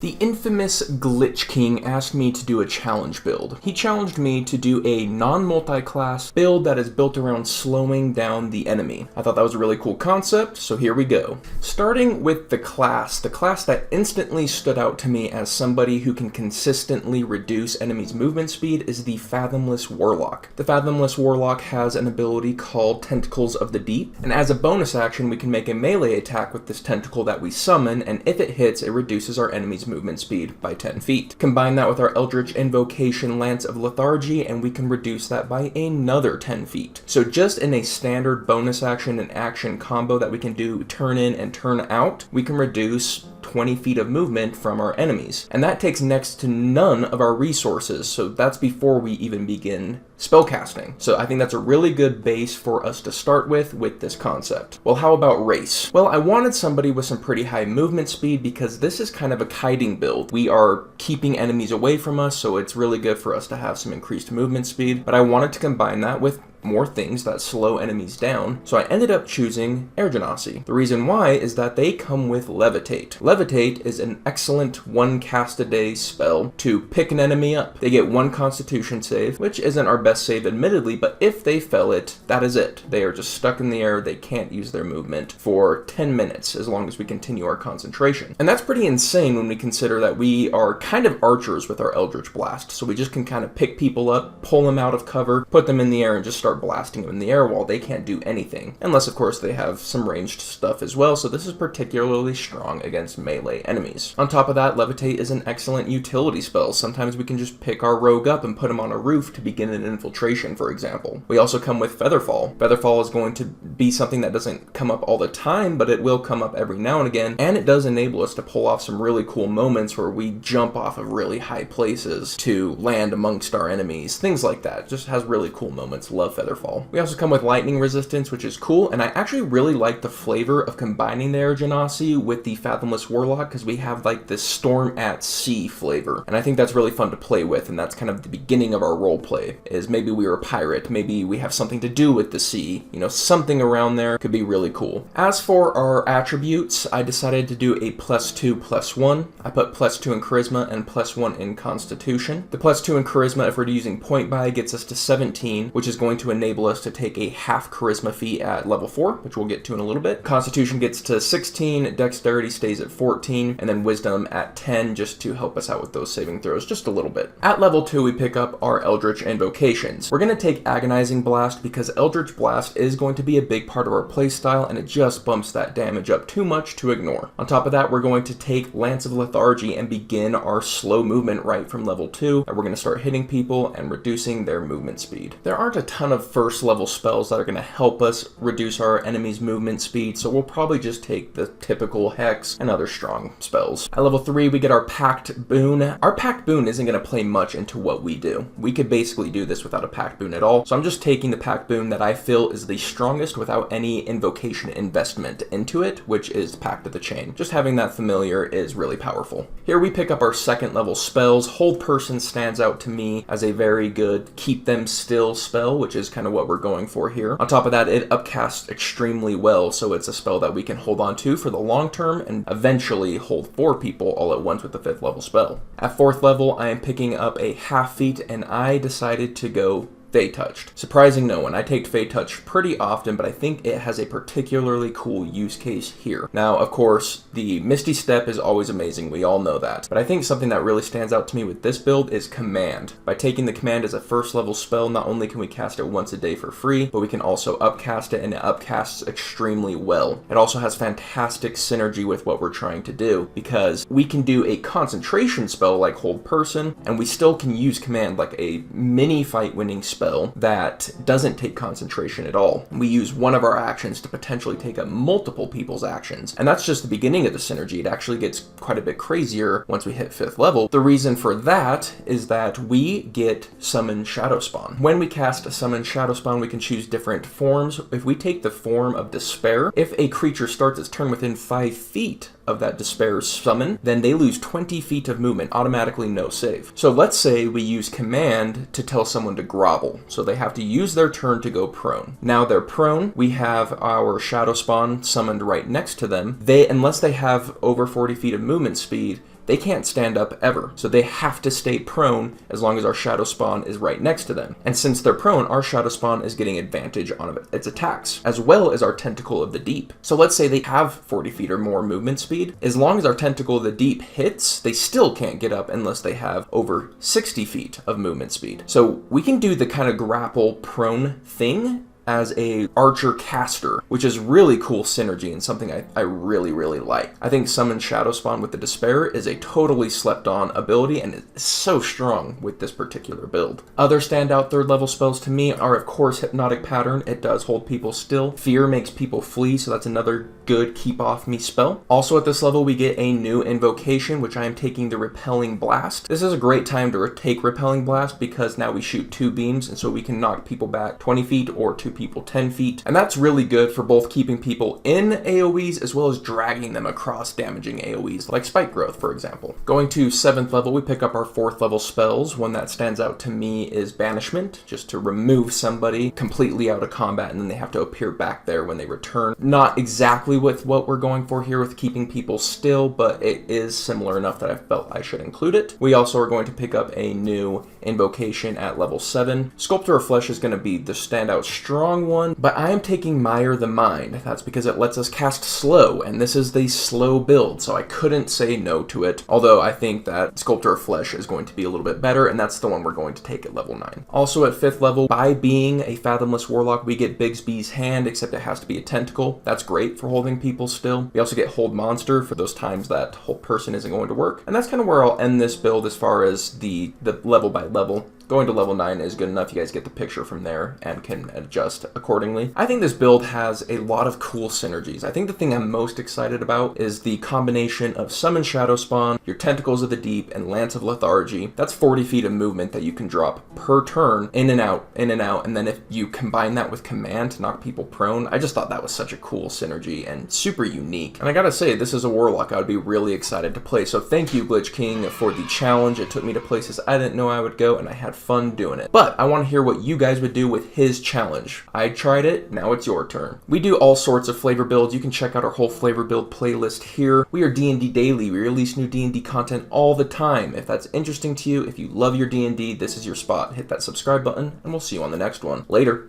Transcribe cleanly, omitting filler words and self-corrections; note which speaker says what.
Speaker 1: The infamous Glitch King asked me to do a challenge build. He challenged me to do a non-multi-class build that is built around slowing down the enemy. I thought that was a really cool concept, so here we go. Starting with the class that instantly stood out to me as somebody who can consistently reduce enemies' movement speed is the Fathomless Warlock. The Fathomless Warlock has an ability called Tentacles of the Deep, and as a bonus action we can make a melee attack with this tentacle that we summon, and if it hits, it reduces our enemy's movement speed by 10 feet. Combine that with our Eldritch Invocation Lance of Lethargy and we can reduce that by another 10 feet. So just in a standard bonus action and action combo that we can do turn in and turn out, we can reduce 20 feet of movement from our enemies. And that takes next to none of our resources, so that's before we even begin spellcasting. So I think that's a really good base for us to start with this concept. Well, how about race? Well, I wanted somebody with some pretty high movement speed because this is kind of a kiting build. We are keeping enemies away from us, so it's really good for us to have some increased movement speed, but I wanted to combine that with more things that slow enemies down, so I ended up choosing Air Genasi. The reason why is that they come with Levitate. Levitate is an excellent one cast a day spell to pick an enemy up. They get one Constitution save, which isn't our best save admittedly, but if they fail it, that is it. They are just stuck in the air, they can't use their movement for 10 minutes as long as we continue our concentration. And that's pretty insane when we consider that we are kind of archers with our Eldritch Blast, so we just can kind of pick people up, pull them out of cover, put them in the air, and just start blasting them in the air while they can't do anything. Unless, of course, they have some ranged stuff as well, so this is particularly strong against melee enemies. On top of that, Levitate is an excellent utility spell. Sometimes we can just pick our rogue up and put him on a roof to begin an infiltration, for example. We also come with Featherfall. Featherfall is going to be something that doesn't come up all the time, but it will come up every now and again, and it does enable us to pull off some really cool moments where we jump off of really high places to land amongst our enemies. Things like that. Just has really cool moments. Love Featherfall. We also come with lightning resistance, which is cool, and I actually really like the flavor of combining the Air Genasi with the Fathomless Warlock because we have like this storm at sea flavor, and I think that's really fun to play with, and that's kind of the beginning of our roleplay, is maybe we were a pirate, maybe we have something to do with the sea, you know, something around there could be really cool. As for our attributes, I decided to do a +2/+1. I put +2 in Charisma and +1 in Constitution. The +2 in Charisma, if we're using point buy, gets us to 17, which is going to enable us to take a half charisma feat at level 4, which we'll get to in a little bit. Constitution gets to 16, dexterity stays at 14, and then wisdom at 10 just to help us out with those saving throws just a little bit. At level 2, we pick up our Eldritch Invocations. We're going to take Agonizing Blast because Eldritch Blast is going to be a big part of our playstyle, and it just bumps that damage up too much to ignore. On top of that, we're going to take Lance of Lethargy and begin our slow movement right from level 2, and we're going to start hitting people and reducing their movement speed. There aren't a ton of first level spells that are going to help us reduce our enemy's movement speed, so we'll probably just take the typical Hex and other strong spells. At level 3, we get our Pact Boon. Our Pact Boon isn't going to play much into what we do. We could basically do this without a Pact Boon at all, so I'm just taking the Pact Boon that I feel is the strongest without any invocation investment into it, which is Pact of the Chain. Just having that familiar is really powerful. Here we pick up our second level spells. Hold Person stands out to me as a very good keep them still spell, which is kind of what we're going for here. On top of that, it upcasts extremely well, so it's a spell that we can hold on to for the long term and eventually hold 4 people all at once with the 5th level spell. At 4th level, I am picking up a half feat, and I decided to go Fey Touched. Surprising no one. I take Fey Touched pretty often, but I think it has a particularly cool use case here. Now, of course, the Misty Step is always amazing. We all know that. But I think something that really stands out to me with this build is Command. By taking the Command as a first level spell, not only can we cast it once a day for free, but we can also upcast it, and it upcasts extremely well. It also has fantastic synergy with what we're trying to do, because we can do a concentration spell like Hold Person, and we still can use Command like a mini fight winning spell that doesn't take concentration at all. We use one of our actions to potentially take up multiple people's actions, and that's just the beginning of the synergy. It actually gets quite a bit crazier once we hit 5th level. The reason for that is that we get Summon Shadow Spawn. When we cast Summon Shadow Spawn, we can choose different forms. If we take the form of Despair, if a creature starts its turn within 5 feet of that Despair summon, then they lose 20 feet of movement, automatically no save. So let's say we use Command to tell someone to grovel, so they have to use their turn to go prone. Now they're prone, we have our Shadow Spawn summoned right next to them. Unless they have over 40 feet of movement speed, they can't stand up ever. So they have to stay prone as long as our shadow spawn is right next to them. And since they're prone, our shadow spawn is getting advantage on its attacks, as well as our Tentacle of the Deep. So let's say they have 40 feet or more movement speed. As long as our Tentacle of the Deep hits, they still can't get up unless they have over 60 feet of movement speed. So we can do the kind of grapple prone thing as a archer caster, which is really cool synergy and something I really, really like. I think Summon Shadow Spawn with the Despair is a totally slept on ability and it's so strong with this particular build. Other standout 3rd level spells to me are of course Hypnotic Pattern. It does hold people still. Fear makes people flee, so that's another good keep off me spell. Also at this level we get a new invocation, which I am taking the Repelling Blast. This is a great time to take Repelling Blast because now we shoot 2 beams and so we can knock people back 20 feet or 2 people 10 feet. And that's really good for both keeping people in AoEs as well as dragging them across damaging AoEs, like Spike Growth, for example. Going to 7th level, we pick up our 4th level spells. One that stands out to me is Banishment, just to remove somebody completely out of combat and then they have to appear back there when they return. Not exactly with what we're going for here with keeping people still, but it is similar enough that I felt I should include it. We also are going to pick up a new invocation at level 7. Sculptor of Flesh is going to be the standout strong one, but I am taking Mire the Mind. That's because it lets us cast slow, and this is the slow build, so I couldn't say no to it, although I think that Sculptor of Flesh is going to be a little bit better, and that's the one we're going to take at level 9. Also at 5th level, by being a Fathomless Warlock, we get Bigsby's Hand, except it has to be a tentacle. That's great for holding people still. We also get Hold Monster for those times that Hold Person isn't going to work, and that's kind of where I'll end this build as far as the level by level. Going to level 9 is good enough. You guys get the picture from there and can adjust accordingly. I think this build has a lot of cool synergies. I think the thing I'm most excited about is the combination of Summon Shadow Spawn, your Tentacles of the Deep, and Lance of Lethargy. That's 40 feet of movement that you can drop per turn, in and out, and then if you combine that with Command to knock people prone, I just thought that was such a cool synergy and super unique. And I gotta say, this is a Warlock I would be really excited to play, so thank you, Glitch King, for the challenge. It took me to places I didn't know I would go, and I had fun doing it. But I want to hear what you guys would do with his challenge. I tried it, now it's your turn. We do all sorts of flavor builds. You can check out our whole flavor build playlist here. We are D&D Daily. We release new D&D content all the time. If that's interesting to you, if you love your D&D, this is your spot. Hit that subscribe button, and we'll see you on the next one. Later.